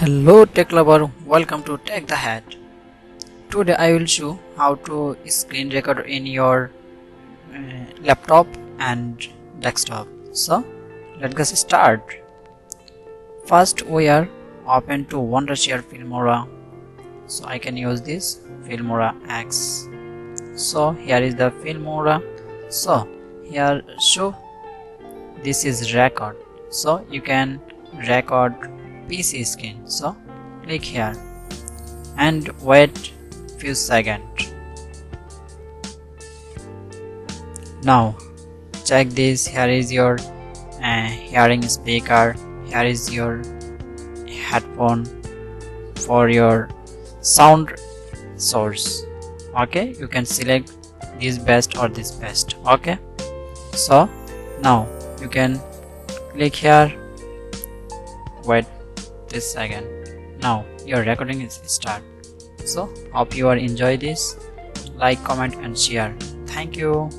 Hello tech lover, welcome to Tech the Hat. Today I will show how to screen record in your laptop and desktop. So let's get start. First we are open to Wondershare Filmora. So I can use this Filmora X. So here is the Filmora. So here show this is record. So you can record PC screen. So click here and wait few seconds. Now check this. Here is your hearing speaker. Here is your headphone for your sound source. Okay, you can select this best or this best. Okay, so now you can click here, wait this second. Now your recording is start. So hope you are enjoy this. Like, comment and share. Thank you.